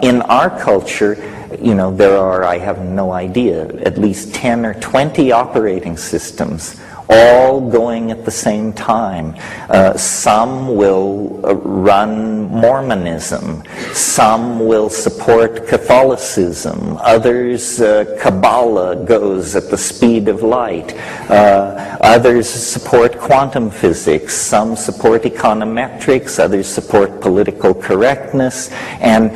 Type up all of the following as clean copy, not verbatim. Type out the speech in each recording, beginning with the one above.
In our culture, you know, there are, I have no idea, at least 10 or 20 operating systems, all going at the same time. Some will run Mormonism, some will support Catholicism, others Kabbalah goes at the speed of light, others support quantum physics, some support econometrics, others support political correctness, and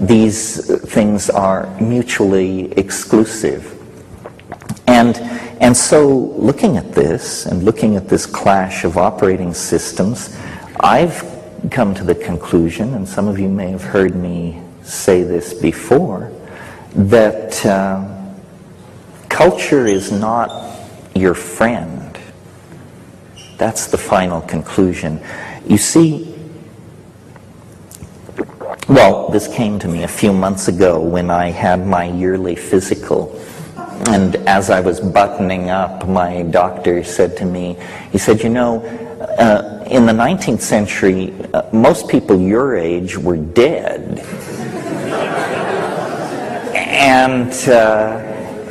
these things are mutually exclusive. And so looking at this, and looking at this clash of operating systems, I've come to the conclusion, and some of you may have heard me say this before, that culture is not your friend. That's the final conclusion. You see, well, this came to me a few months ago when I had my yearly physical. And as I was buttoning up, my doctor said to me, he said, you know, in the 19th century, most people your age were dead.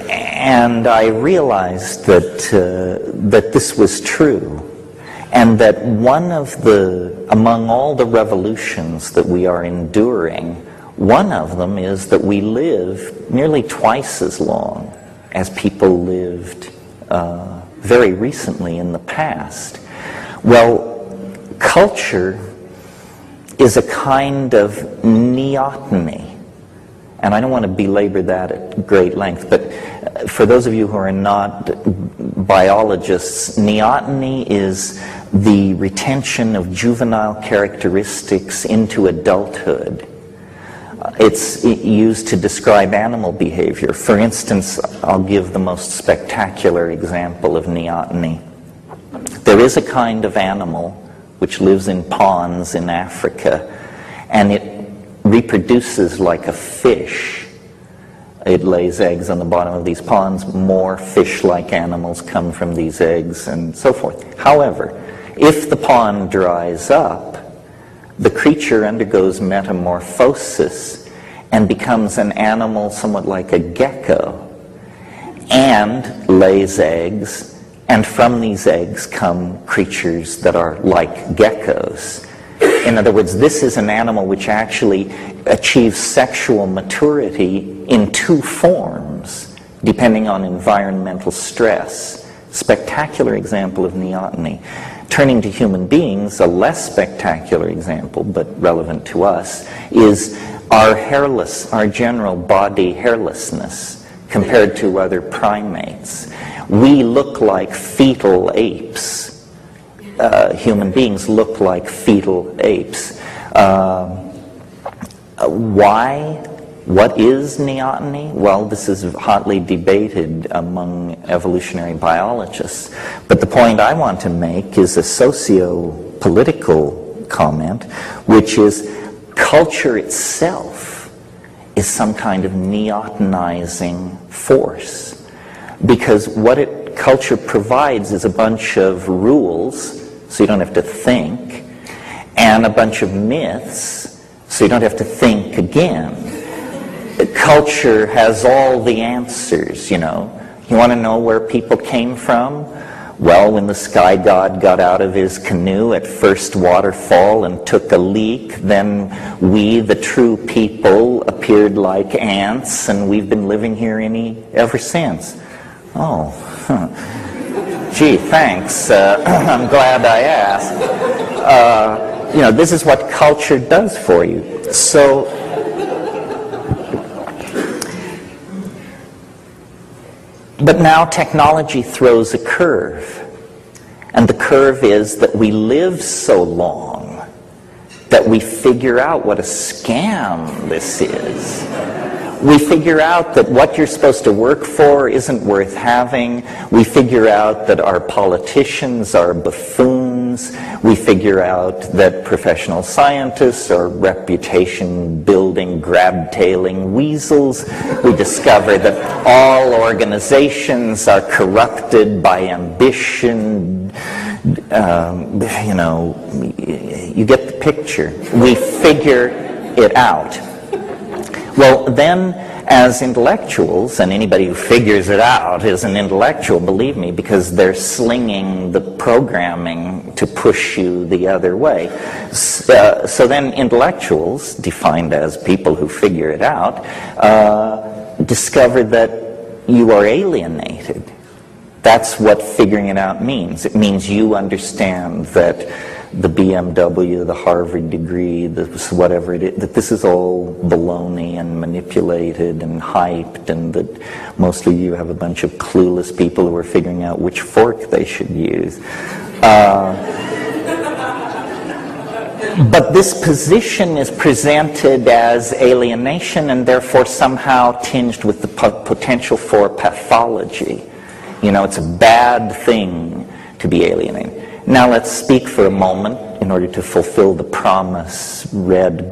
And I realized that this was true. And that among all the revolutions that we are enduring, one of them is that we live nearly twice as long as people lived very recently in the past. Well, culture is a kind of neoteny. And I don't want to belabor that at great length, but for those of you who are not biologists, neoteny is the retention of juvenile characteristics into adulthood. It's used to describe animal behavior. For instance, I'll give the most spectacular example of neoteny. There is a kind of animal which lives in ponds in Africa, and it reproduces like a fish. It lays eggs on the bottom of these ponds. More fish-like animals come from these eggs, and so forth. However, if the pond dries up, the creature undergoes metamorphosis and becomes an animal somewhat like a gecko, and lays eggs, and from these eggs come creatures that are like geckos. In other words, this is an animal which actually achieves sexual maturity in two forms, depending on environmental stress. Spectacular example of neoteny. Turning to human beings, a less spectacular example, but relevant to us, is our general body hairlessness compared to other primates. We look like fetal apes. Human beings look like fetal apes. Why? What is neoteny? Well, this is hotly debated among evolutionary biologists. But the point I want to make is a socio-political comment, which is culture itself is some kind of neotenizing force. Because what culture provides is a bunch of rules, so you don't have to think, and a bunch of myths, so you don't have to think again. Culture has all the answers, you know. You want to know where people came from? Well, when the sky god got out of his canoe at first waterfall and took a leak, then we, the true people, appeared like ants, and we've been living here ever since. Oh, huh. Gee, thanks. I'm glad I asked. You know, this is what culture does for you. So, but now technology throws a curve. And the curve is that we live so long that we figure out what a scam this is. We figure out that what you're supposed to work for isn't worth having. We figure out that our politicians are buffoons. We figure out that professional scientists are reputation-building, grab-tailing weasels. We discover that all organizations are corrupted by ambition. You know, you get the picture. We figure it out. Well, then, as intellectuals, and anybody who figures it out is an intellectual, believe me, because they're slinging the programming to push you the other way. So then intellectuals, defined as people who figure it out, discover that you are alienated. That's what figuring it out means. It means you understand that the BMW, the Harvard degree, whatever it is, that this is all baloney and manipulated and hyped, and that mostly you have a bunch of clueless people who are figuring out which fork they should use. But this position is presented as alienation and therefore somehow tinged with the potential for pathology. You know, it's a bad thing to be alienated. Now let's speak for a moment, in order to fulfill the promise read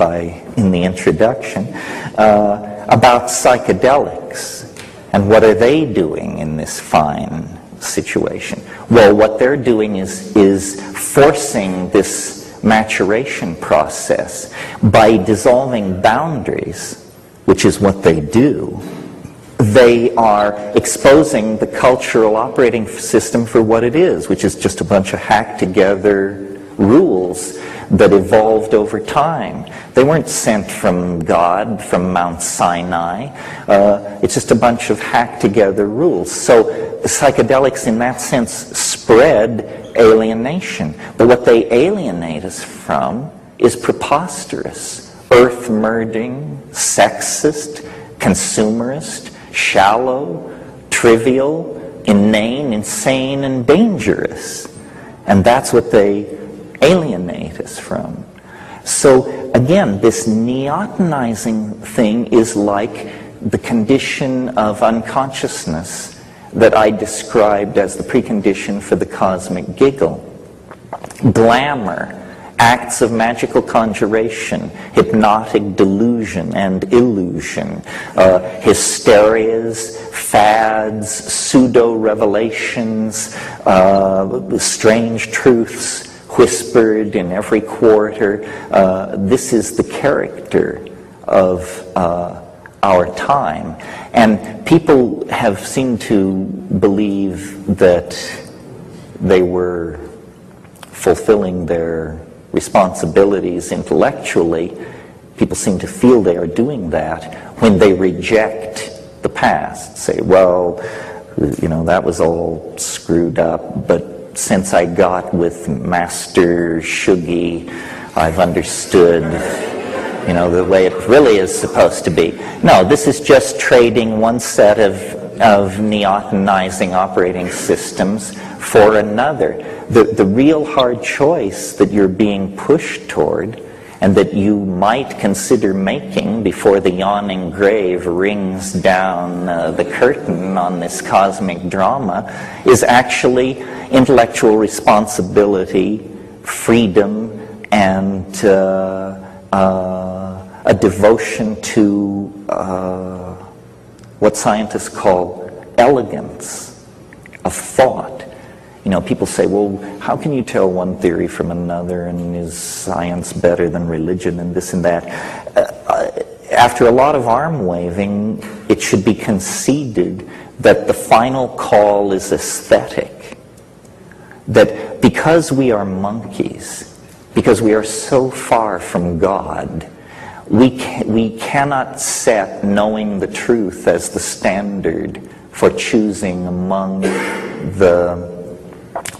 in the introduction, about psychedelics. And what are they doing in this fine situation? Well, what they're doing is forcing this maturation process by dissolving boundaries, which is what they do. They are exposing the cultural operating system for what it is, which is just a bunch of hacked together rules that evolved over time. They weren't sent from God, from Mount Sinai. It's just a bunch of hacked together rules. So psychedelics in that sense spread alienation. But what they alienate us from is preposterous, earth-murdering, sexist, consumerist, shallow, trivial, inane, insane, and dangerous. And that's what they alienate us from. So again, this neotenizing thing is like the condition of unconsciousness that I described as the precondition for the cosmic giggle. Glamour, acts of magical conjuration, hypnotic delusion and illusion, hysterias, fads, pseudo-revelations, strange truths whispered in every quarter. This is the character of our time. And people have seemed to believe that they were fulfilling their responsibilities intellectually. People seem to feel they are doing that when they reject the past. Say, well, you know, that was all screwed up, but since I got with Master Shuggie, I've understood, you know, the way it really is supposed to be. No, this is just trading one set of neotenizing operating systems for another. The real hard choice that you're being pushed toward, and that you might consider making before the yawning grave rings down the curtain on this cosmic drama, is actually intellectual responsibility, freedom, and a devotion to what scientists call elegance of thought. You know, people say, well, how can you tell one theory from another, and is science better than religion, and this and that? After a lot of arm waving, it should be conceded that the final call is aesthetic. That because we are monkeys, because we are so far from God, we cannot set knowing the truth as the standard for choosing among the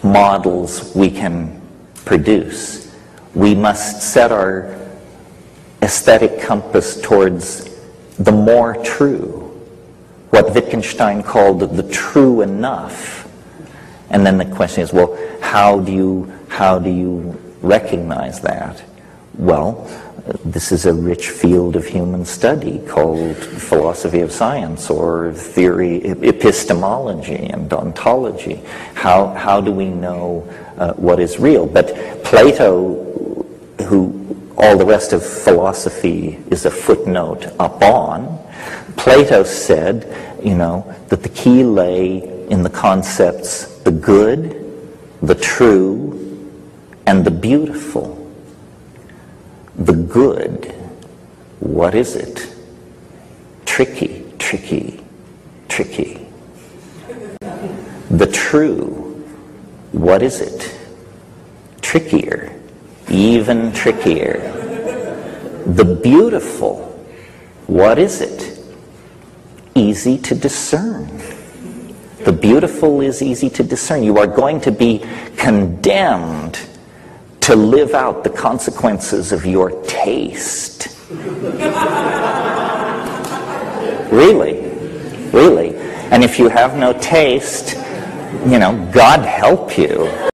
models we can produce. We must set our aesthetic compass towards the more true, what Wittgenstein called the true enough. And then the question is, well, how do you recognize that? Well, this is a rich field of human study called philosophy of science, or theory, epistemology and ontology. How do we know what is real? But Plato, who all the rest of philosophy is a footnote up on, Plato said, you know, that the key lay in the concepts the good, the true, and the beautiful. The good, what is it? tricky, tricky, tricky. The true, what is it? Trickier, even trickier. The beautiful, what is it? Easy to discern. The beautiful is easy to discern. You are going to be condemned to live out the consequences of your taste. Really, really. And if you have no taste, God help you.